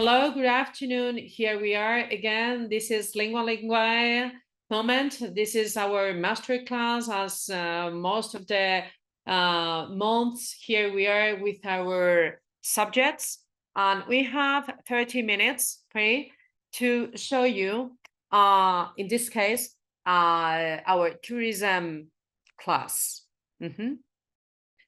Hello, good afternoon. Here we are again. This is Lingua Linguae moment. This is our masterclass as most of the months. Here we are with our subjects, and we have 30 minutes free to show you, in this case, our tourism class.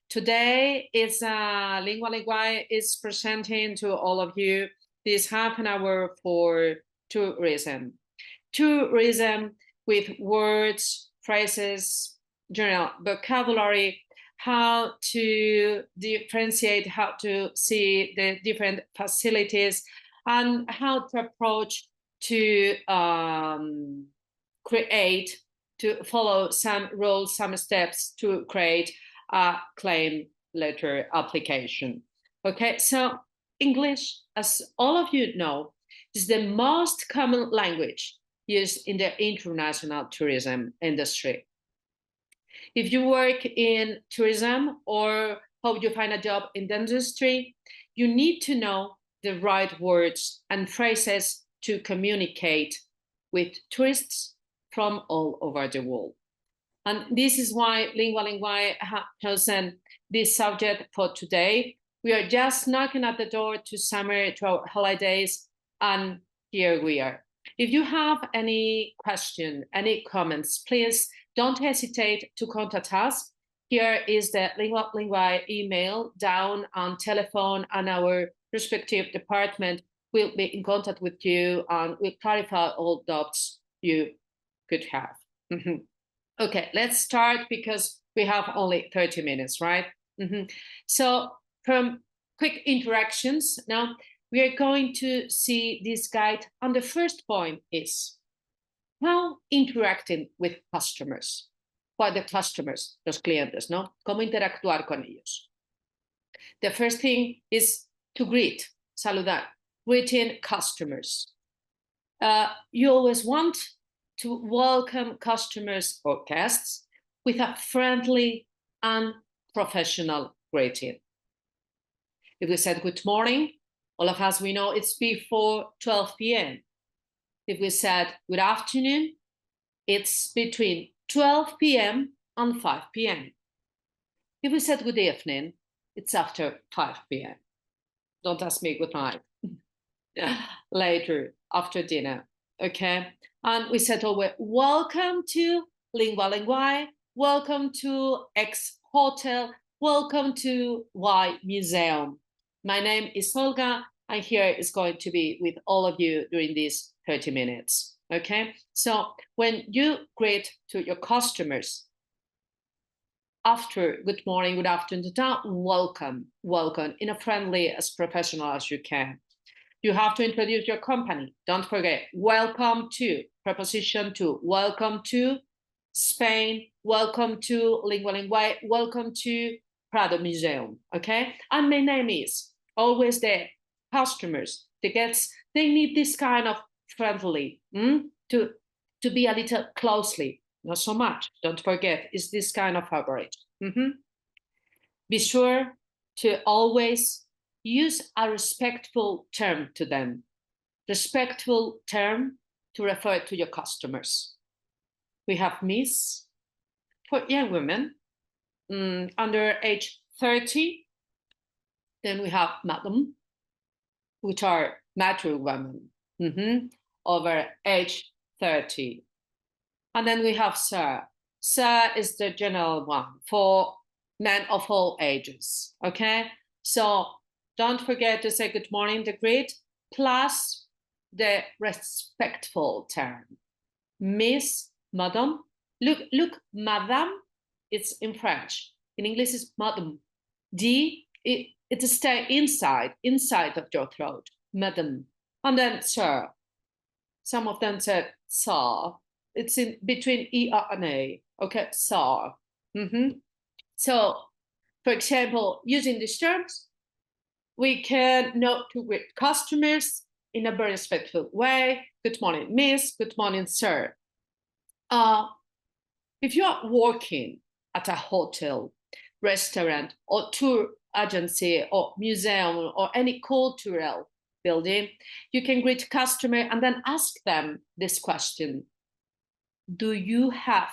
Today is Lingua Linguae is presenting to all of you this half an hour for tourism. Tourism with words, phrases, general vocabulary, how to differentiate, how to see the different facilities, and how to approach to create, to follow some rules, some steps to create a claim letter application. Okay, so English, as all of you know, is the most common language used in the international tourism industry. If you work in tourism or hope you find a job in the industry, you need to know the right words and phrases to communicate with tourists from all over the world. And this is why Lingua Linguae have chosen this subject for today. We are just knocking at the door to summer, to our holidays, and here we are. If you have any question, any comments, please don't hesitate to contact us. Here is the Lingua Linguae email down on telephone, and our respective department will be in contact with you and will clarify all doubts you could have. Okay, let's start because we have only 30 minutes, right? So from quick interactions, now we are going to see this guide. And the first point is how interacting with customers. What the customers, los clientes, ¿no? Cómo interactuar con ellos. The first thing is to greet, saludar, greeting customers. You always want to welcome customers or guests with a friendly and professional greeting. If we said good morning, all of us, we know it's before 12 p.m. If we said good afternoon, it's between 12 p.m. and 5 p.m. If we said good evening, it's after 5 p.m. Don't ask me good night. Later, after dinner, okay? And we said always, welcome to Lingua Linguae, welcome to X Hotel, welcome to Y Museum. My name is Olga, and here is going to be with all of you during these 30 minutes, okay? So when you greet to your customers, after good morning, good afternoon, welcome in a friendly, as professional as you can. You have to introduce your company. Don't forget, welcome to, preposition to, welcome to Spain, welcome to Lingua Linguae, welcome to Prado Museum, okay? And my name is, always the customers, the guests, they need this kind of friendly, to be a little closely, not so much, don't forget, it's this kind of average. Be sure to always use a respectful term to them. Respectful term to refer to your customers. We have Miss for young women under age 30. Then we have Madam, which are mature women over age 30. And then we have Sir. Sir is the general one for men of all ages, okay? So don't forget to say good morning, the greet, plus the respectful term. Miss, Madame. Look, Madame, it's in French. In English, it's Madame. It stays inside of your throat, Madame. And then Sir. Some of them said Sir. It's in between E and A. Okay, Sir. So, for example, using these terms, we can note to greet customers in a very respectful way. Good morning, Miss. Good morning, Sir. If you are working at a hotel, restaurant, or tour agency, or museum, or any cultural building. You can greet customer and then ask them this question. Do you have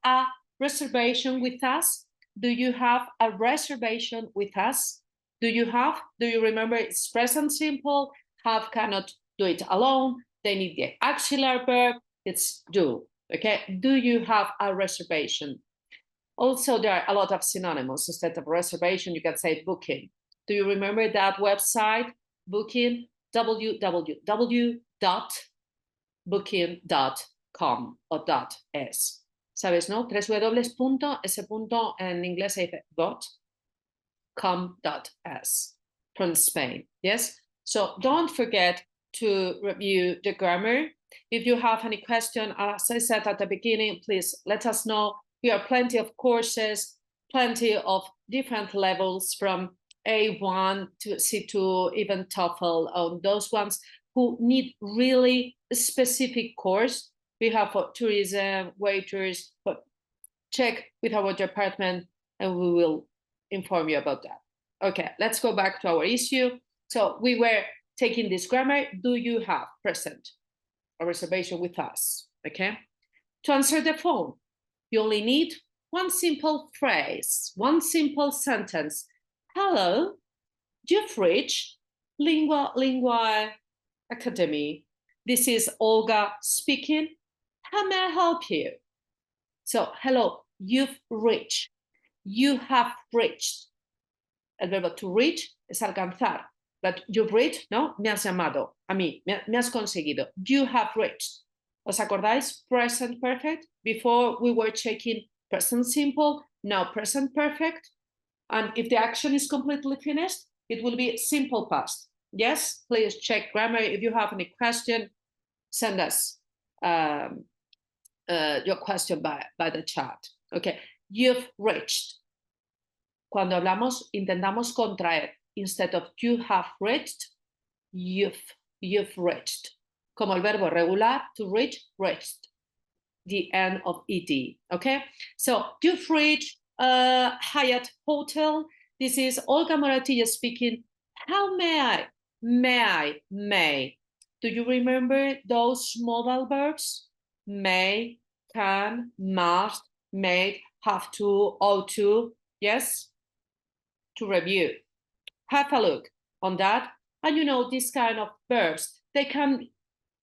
a reservation with us? Do you have a reservation with us? Do you remember it's present simple? Have cannot do it alone. They need the auxiliary verb. It's do. Okay. Do you have a reservation? Also, there are a lot of synonyms. Instead of reservation, you can say booking. Do you remember that website? Booking, www.booking.com o .es. ¿Sabes, no? 3 W punto, ese punto en inglés se dice .com.es from Spain. Yes? So don't forget to review the grammar. If you have any question, as I said at the beginning, please let us know. We have plenty of courses, plenty of different levels from A1 to C2, even TOEFL, on those ones who need really a specific course. We have for tourism, waiters, but check with our department and we will inform you about that. Okay, let's go back to our issue. So we were taking this grammar. Do you have present a reservation with us? Okay. To answer the phone, you only need one simple phrase, one simple sentence. Hello, you've reached Lingua Academy. This is Olga speaking. How may I help you? So, hello, you've reached. You have reached. El verbo to reach es alcanzar. But you've reached, ¿no? Me has llamado. A mí, me has conseguido. You have reached. ¿Os acordáis? Present perfect. Before we were checking present simple, now present perfect. And if the action is completely finished, it will be simple past. Yes, please check grammar. If you have any question, send us your question by the chat. Okay, you've reached. Cuando hablamos, intentamos contraer. Instead of you have reached, you've reached. Como el verbo regular, to reach, reached. The end of ed. Okay, so you've reached Hyatt Hotel. This is Olga Moratilla speaking. How may I? May. Do you remember those modal verbs? May, can, must, may, have to, ought to. Yes? To review. Have a look on that. And you know, these kind of verbs, they can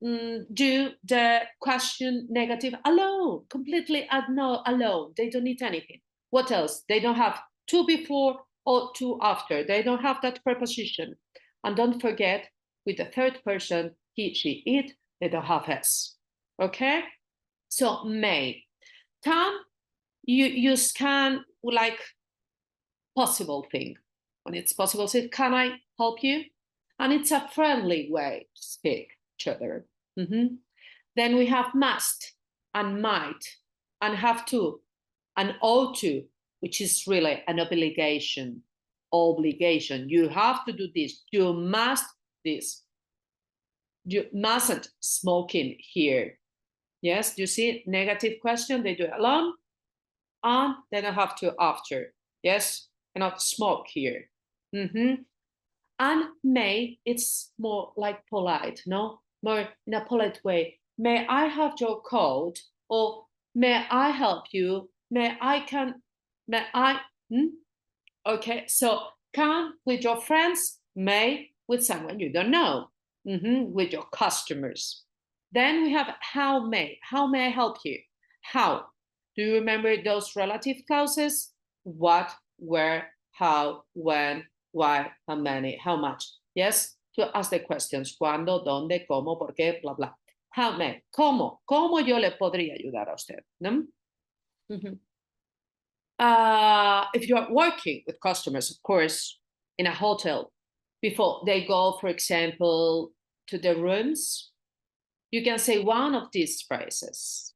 do the question negative alone, completely alone. They don't need anything. What else? They don't have to before or to after. They don't have that preposition. And don't forget, with the third person, he, she, it, they don't have s. Okay? So may. Can, you can like possible thing. When it's possible, say, can I help you? And it's a friendly way to speak each other. Then we have must and might and have to and ought to, which is really an obligation. You have to do this. You must this. You mustn't smoking here. Yes, you see, negative question, they do it alone. And then I have to after. Yes, cannot smoke here. And may, it's more like polite, no? More in a polite way. May I have your coat? Or may I help you? Okay, so can with your friends, may with someone you don't know, with your customers. Then we have how may I help you? How? Do you remember those relative clauses? What, where, how, when, why, how many, how much? Yes, to ask the questions. ¿Cuándo, dónde, cómo, por qué, bla, bla. How may, ¿cómo? ¿Cómo yo le podría ayudar a usted? ¿No? If you are working with customers, of course, in a hotel, before they go, for example, to the rooms, you can say one of these phrases.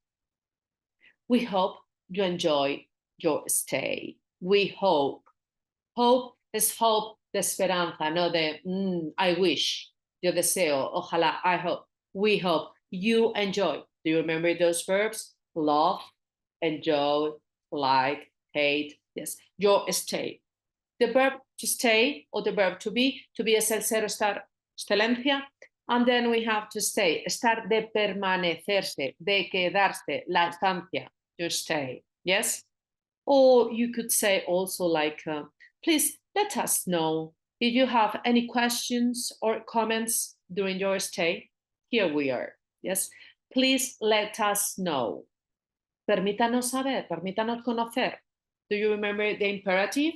We hope you enjoy your stay. We hope. Hope is hope de esperanza, no de I wish, yo deseo, ojalá, I hope. We hope you enjoy. Do you remember those verbs? Love, enjoy, like, hate. Yes, your stay. the verb to stay or the verb to be es el ser, estar, excelencia. And then we have to stay, estar de permanecerse, de quedarse, la estancia, to stay, yes? Or you could say also like, please let us know if you have any questions or comments during your stay. Here we are, yes? Please let us know. Permítanos saber, permítanos conocer. Do you remember the imperative?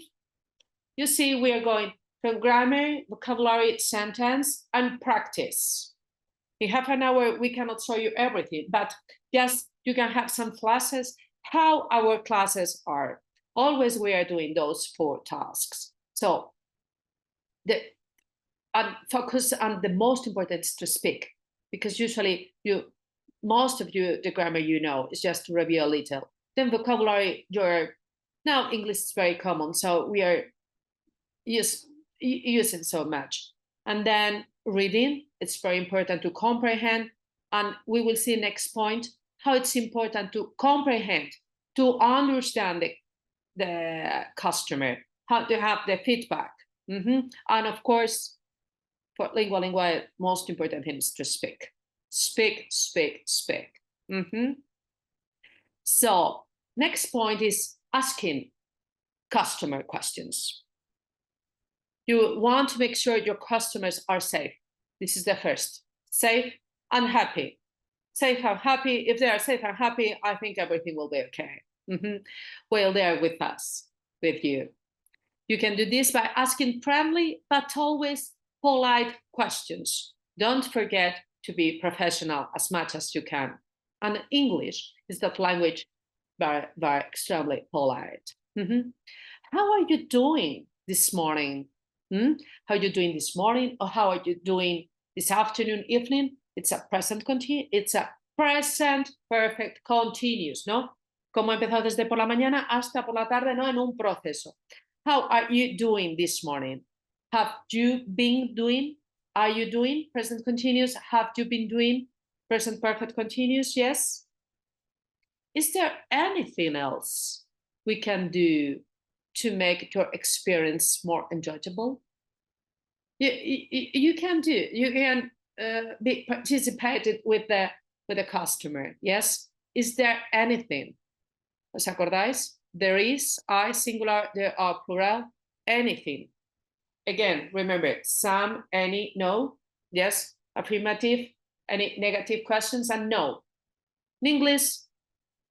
You see, we are going from grammar, vocabulary, sentence, and practice. In half an hour, we cannot show you everything, but just you can have some classes, how our classes are. Always we are doing those 4 tasks. So focus on the most important is to speak, because usually most of you, the grammar you know, is just to review a little. Then vocabulary, now English is very common, so we are using so much. And then reading, it's very important to comprehend. And we will see next point, how it's important to comprehend, to understand the customer, how to have the feedback. And of course, for lingua, most important thing is to speak. Speak. So next point is asking customer questions. You want to make sure your customers are safe. This is the first. Safe and happy. Safe and happy. If they are safe and happy, I think everything will be okay. Well, they are with us, with you. You can do this by asking friendly, but always polite questions. Don't forget to be professional as much as you can. And English is that language very, very extremely polite. How are you doing this morning? How are you doing this morning? Or how are you doing this afternoon, evening? It's a present perfect continuous, ¿no? Como he empezado desde por la mañana hasta por la tarde, ¿no? En un proceso. How are you doing this morning? Have you been doing? Are you doing present continuous? Have you been doing present perfect continuous? Yes. Is there anything else we can do to make your experience more enjoyable? You can be participated with the customer. Yes. Is there anything? ¿Os acordáis? There is, I singular, there are plural, anything. Again, remember, some, any, no. Yes, affirmative, any negative questions, and no. In English,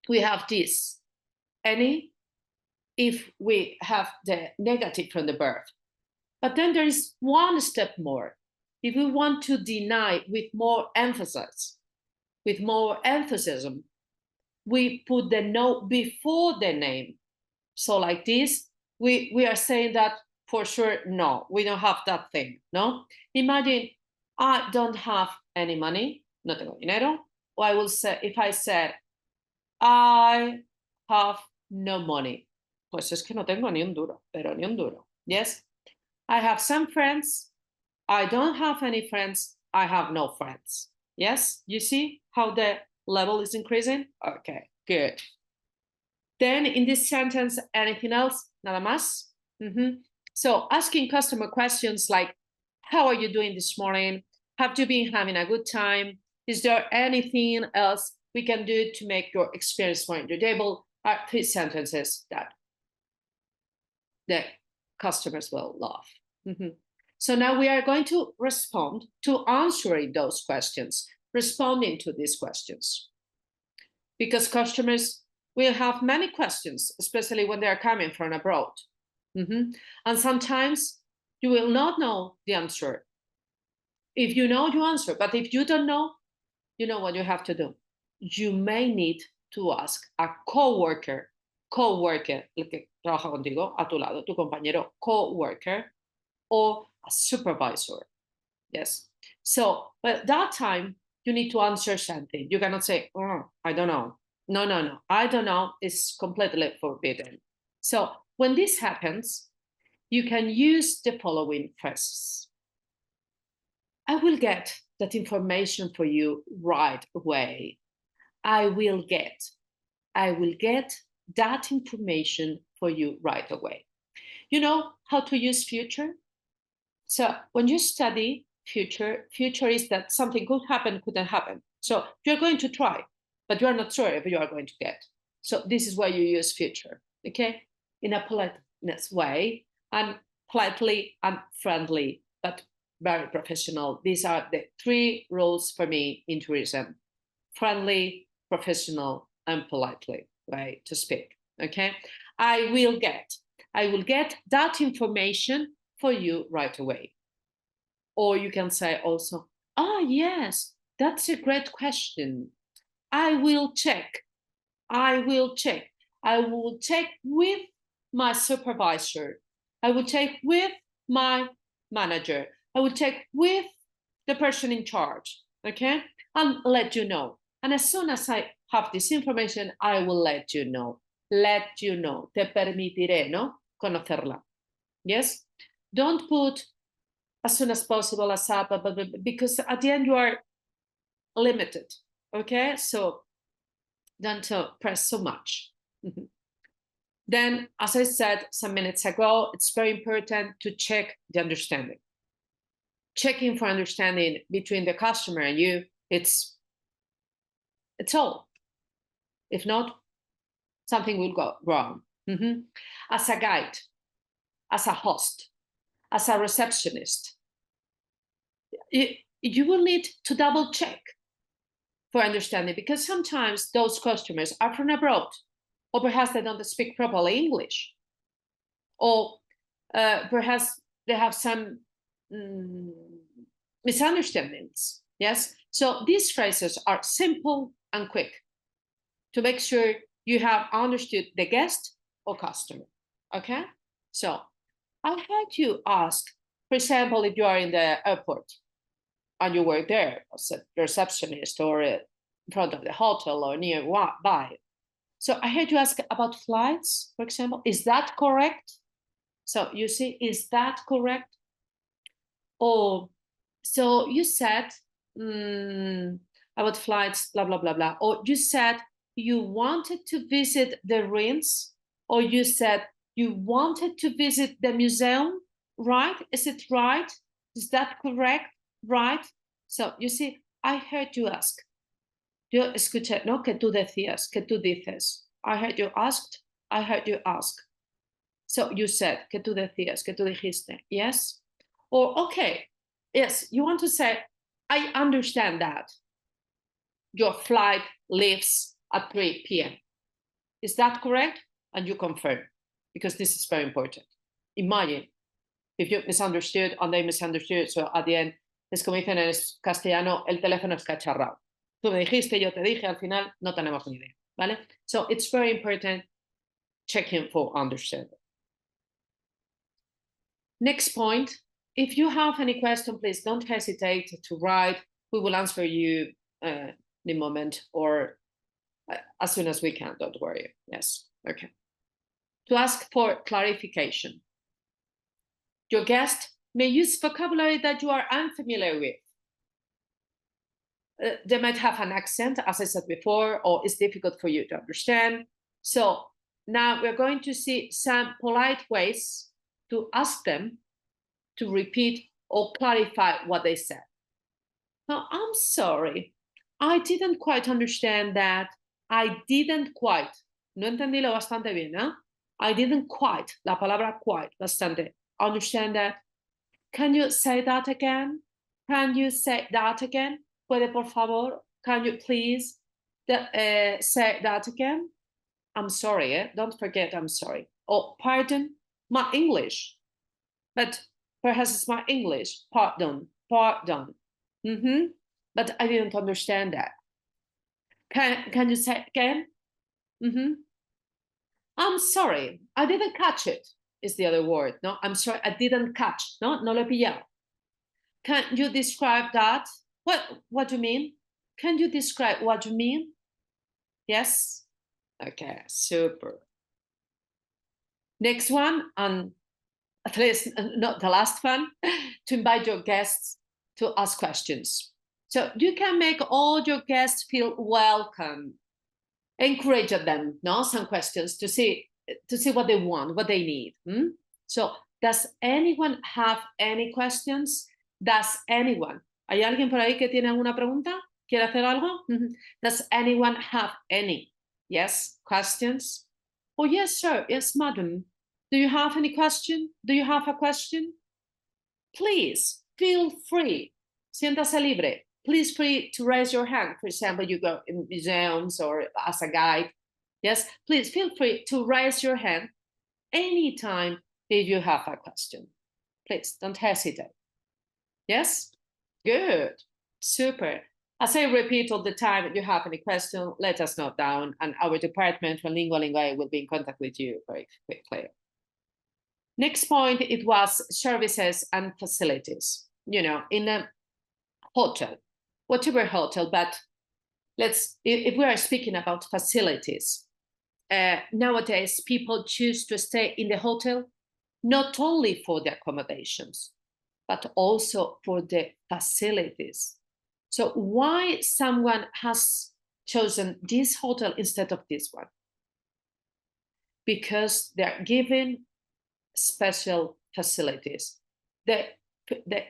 we have this, any, if we have the negative from the verb. But then there is one step more. If we want to deny with more emphasis, with more emphasis, we put the no before the name. So like this, we are saying that for sure, no, we don't have that thing, no? Imagine I don't have any money, no tengo dinero. Or I will say, if I said, I have no money, pues es que no tengo ni un duro, pero ni un duro. Yes, I have some friends. I don't have any friends. I have no friends. Yes, you see how the level is increasing? Okay, good. Then in this sentence, anything else? Nada más? So asking customer questions like, how are you doing this morning? Have you been having a good time? Is there anything else we can do to make your experience more enjoyable? Are 3 sentences that the customers will love. So now we are going to respond to answering those questions, responding to these questions. Because customers will have many questions, especially when they are coming from abroad. And sometimes you will not know the answer. If you know, you answer. But if you don't know, you know what you have to do. You may need to ask a coworker, el que trabaja contigo, a tu lado, tu compañero, coworker, or a supervisor. Yes. So, but that time, you need to answer something. You cannot say, oh, I don't know. No. I don't know is completely forbidden. So when this happens, you can use the following phrases. I will get that information for you right away. I will get that information for you right away. You know how to use future? So when you study future is that something could happen, couldn't happen. So you're going to try, but you are not sure if you are going to get. So this is why you use future, okay? In a politeness way, and politely and friendly, but very professional. These are the 3 rules for me in tourism: friendly, professional, and politely way to speak, okay? I will get that information for you right away. Or you can say also, yes, that's a great question. I will check. I will check. I will check with my supervisor. I will check with my manager. I will check with the person in charge, okay? And let you know. And as soon as I have this information, I will let you know. Let you know. Te permitiré, ¿no? Conocerla. Yes? Don't put as soon as possible, ASAP, because at the end you are limited, okay? So don't press so much. Then, as I said some minutes ago, it's very important to check the understanding. Checking for understanding between the customer and you, it's all. If not, something will go wrong. As a guide, as a host, as a receptionist, you will need to double check for understanding, because sometimes those customers are from abroad, or perhaps they don't speak properly English, or perhaps they have some misunderstandings. Yes, so these phrases are simple and quick to make sure you have understood the guest or customer. Okay, so I had you ask, for example, if you are in the airport and you work there as a receptionist or in front of the hotel or nearby. So I had to ask about flights, for example. Is that correct? So you see, is that correct? Or so you said about flights, blah, blah, blah, blah. Or you said you wanted to visit the ruins, or you said you wanted to visit the museum, right? Is it right? Is that correct? Right? So you see, I heard you ask. Yo escuché, ¿no? Que tú decías, que tú dices. I heard you asked, I heard you ask. So you said, que tú decías, que tú dijiste. Yes? Or, okay, yes, you want to say, I understand that your flight leaves at 3 p.m. Is that correct? And you confirm, because this is very important. Imagine if you misunderstood and they misunderstood, so at the end, es como dicen en castellano, el teléfono es cacharrado. Tú me dijiste, yo te dije, al final no tenemos ni idea, ¿vale? So it's very important checking for understanding. Next point, if you have any question, please don't hesitate to write. We will answer you in a moment or as soon as we can, don't worry. Yes, okay. To ask for clarification. Your guest may use vocabulary that you are unfamiliar with. They might have an accent, as I said before, or it's difficult for you to understand. So now we're going to see some polite ways to ask them to repeat or clarify what they said. Now, I'm sorry, I didn't quite understand that. I didn't quite. No entendí lo bastante bien, ¿eh? I didn't quite, la palabra quite, bastante. Understand that. Can you say that again? Can you say that again? Puede, por favor? Can you please say that again? I'm sorry, don't forget I'm sorry. Oh, pardon, my English. But perhaps it's my English. Pardon. But I didn't understand that. Can you say again? I'm sorry, I didn't catch it, is the other word. No, I'm sorry, I didn't catch. No lo he pillado. Can you describe that? What do you mean? Can you describe what you mean? Yes? Okay, super. Next one, and at least not the last one, to invite your guests to ask questions. So you can make all your guests feel welcome. Encourage them, no, some questions to see what they want, what they need. So, does anyone have any questions? Does anyone? ¿Hay alguien por ahí que tiene alguna pregunta? ¿Quiere hacer algo? Does anyone have any? Yes, questions? Oh, yes, sir. Yes, madam. Do you have any question? Do you have a question? Please feel free. Siéntase libre. Please free to raise your hand. For example, you go in museums or as a guide. Yes, please feel free to raise your hand anytime if you have a question. Please don't hesitate. Yes? Good. Super. As I repeat all the time, if you have any question, let us know down, and our department from Lingua Lingua will be in contact with you very quickly. Next point, it was services and facilities. You know, in a hotel, whatever hotel, but if we are speaking about facilities, nowadays people choose to stay in the hotel not only for the accommodations, but also for the facilities. So why someone has chosen this hotel instead of this one? Because they're given special facilities. The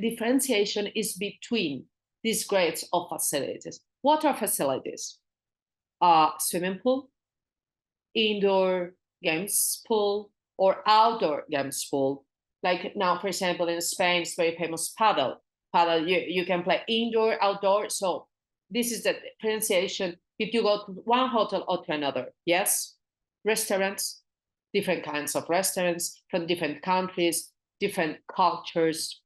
differentiation is between these grades of facilities. What are facilities? Swimming pool, indoor games pool, or outdoor games pool. Like now, for example, in Spain, it's very famous paddle. Paddle, you can play indoor, outdoor. So this is the differentiation if you go to one hotel or to another. Yes, restaurants, different kinds of restaurants from different countries, different cultures.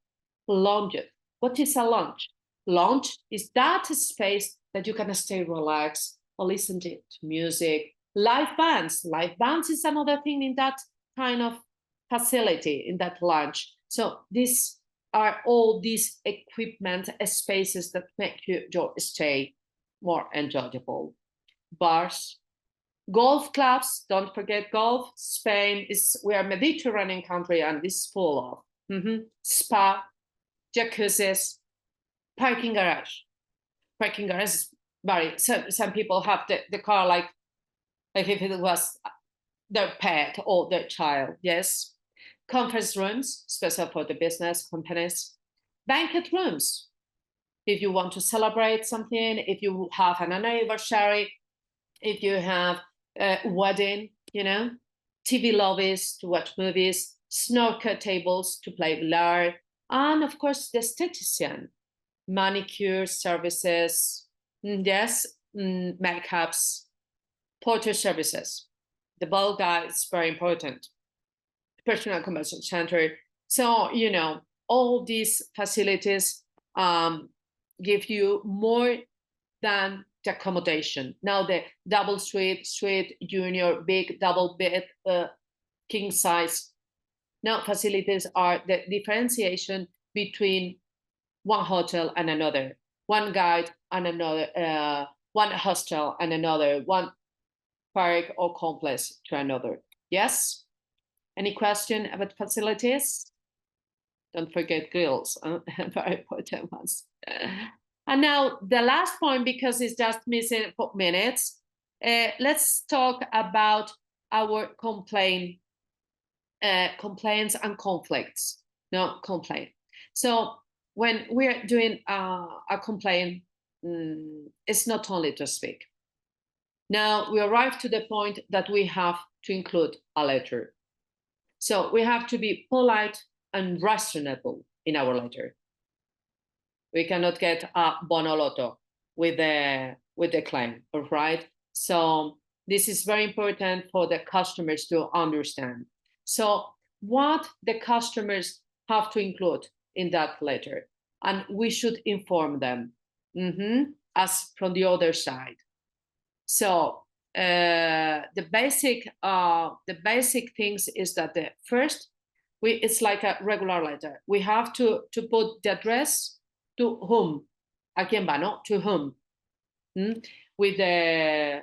Lounge. What is a lounge? Lounge is that space that you can stay relaxed or listen to music. Live bands. Live bands is another thing in that kind of facility, in that lounge. So these are all these equipment spaces that make your stay more enjoyable. Bars, golf clubs, don't forget golf. Spain we are a Mediterranean country and this is full of spa, jacuzzis, parking garage. Parking garage is some people have the car like if it was their pet or their child. Yes. Conference rooms, special for the business companies. Banquet rooms, if you want to celebrate something, if you have an anniversary, if you have a wedding, you know. TV lobbies to watch movies, snooker tables to play billiard, and of course the esthetician, manicure services, yes, makeups, porter services. The ball guy is very important. Personal convention center. So, you know, all these facilities give you more than the accommodation. Now the double suite, junior, big, double bed, king size. Now facilities are the differentiation between one hotel and another, one guide and another, one hostel and another, one park or complex to another. Yes? Any question about facilities? Don't forget grills, very important ones. And now the last point, because it's just missing 4 minutes, let's talk about our complaints and conflicts. No, complaint. So when we're doing a complaint, it's not only to speak. Now we arrive to the point that we have to include a letter. So we have to be polite and reasonable in our letter. We cannot get a bonoloto with the claim, all right? So this is very important for the customers to understand. So what the customers have to include in that letter, and we should inform them as from the other side. So the basic things is that the first, it's like a regular letter. We have to put the address to whom, a quién va, no? To whom, with the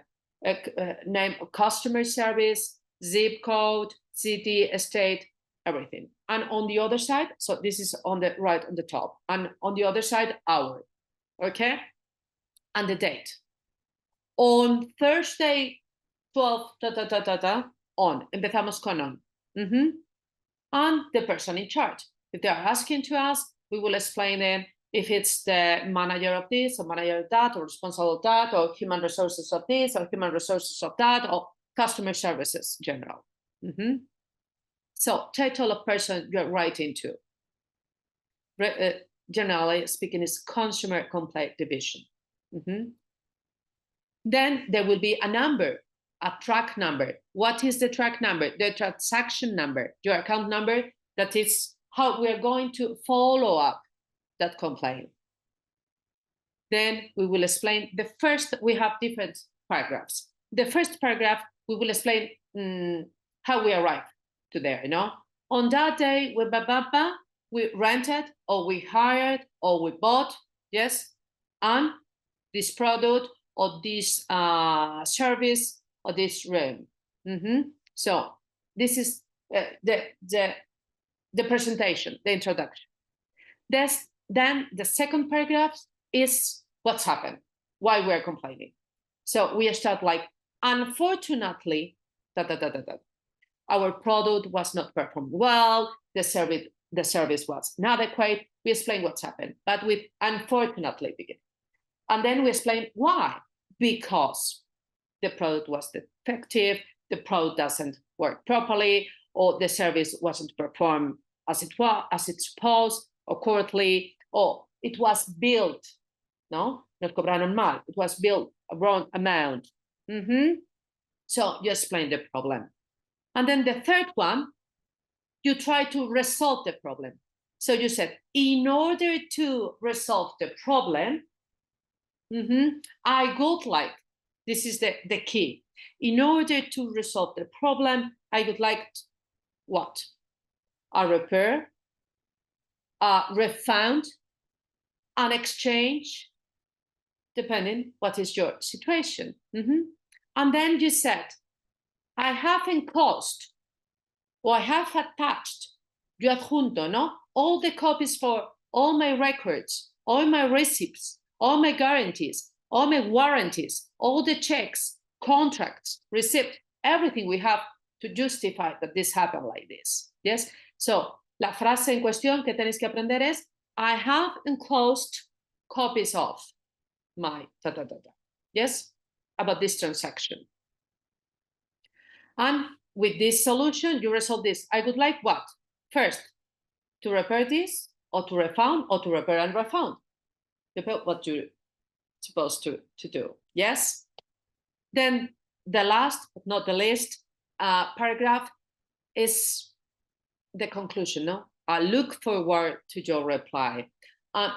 name of customer service, zip code, city, state, everything. And on the other side, so this is on the right on the top, and on the other side, hour, okay? And the date. On Thursday, 12, on. Empezamos con on. and the person in charge. If they are asking to us, we will explain them if it's the manager of this or manager of that or responsible of that or human resources of this or human resources of that or customer services general. So title of person you're writing to. Generally speaking, is consumer complaint division. Then there will be a number, a track number. What is the track number? The transaction number, your account number. That is how we're going to follow up that complaint. Then we will explain the first, we have different paragraphs. The first paragraph, we will explain how we arrived to there, On that day, we rented or we hired or we bought, yes, and this product or this service or this room. So this is the presentation, the introduction. Then the second paragraph is what's happened, why we're complaining. So we start like, unfortunately, our product was not performed well, the service was inadequate. We explain what's happened, but with unfortunately begin. And then we explain why. Because the product was defective, the product doesn't work properly, or the service wasn't performed as it's supposed, or correctly, or it was billed, no? Nos cobraron mal. It was billed a wrong amount. So you explain the problem. And then the third one, you try to resolve the problem. So you said, in order to resolve the problem, I would like, this is the key. In order to resolve the problem, I would like what? A repair, a refund, an exchange, depending what is your situation. And then you said, I have enclosed or I have attached, yo adjunto, no? All the copies for all my records, all my receipts, all my guarantees, all my warranties, all the checks, contracts, receipt, everything we have to justify that this happened like this. Yes? So, la frase en cuestión que tenéis que aprender es, I have enclosed copies of my Yes? About this transaction. And with this solution, you resolve this. I would like what? First, to repair this, or to refund, or to repair and refund. Depends what you're supposed to do. Yes? Then the last, but not the least, paragraph is the conclusion. No? Look forward to your reply.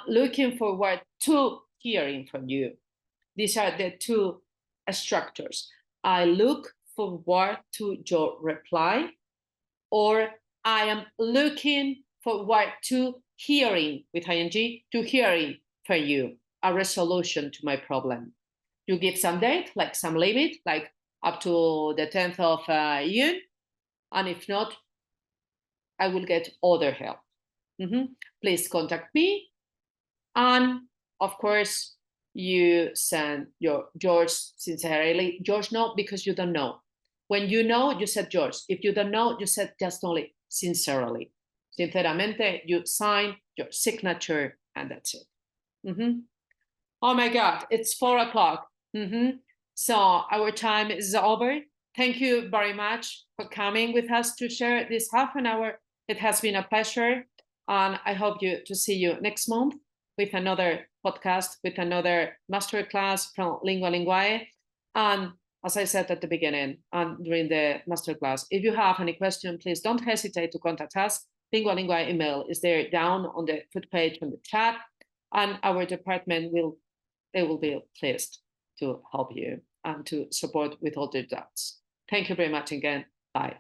Looking forward to hearing from you. These are the two structures. I look forward to your reply, or I am looking forward to hearing, with ing, to hearing from you a resolution to my problem. You give some date, like some limit, like up to the 10th of June, and if not, I will get other help. Please contact me, and of course, you send yours sincerely. Yours, no, because you don't know. When you know, you said yours. If you don't know, you said just only sincerely. Sinceramente, you sign your signature, and that's it. Oh my God, it's 4 o'clock. So our time is over. Thank you very much for coming with us to share this half an hour. It has been a pleasure, and I hope to see you next month with another podcast, with another masterclass from Lingua Linguae. And as I said at the beginning and during the masterclass, if you have any question, please don't hesitate to contact us. Lingua Linguae email is there down on the footpage on the chat, and our department will be pleased to help you and to support with all the doubts. Thank you very much again. Bye.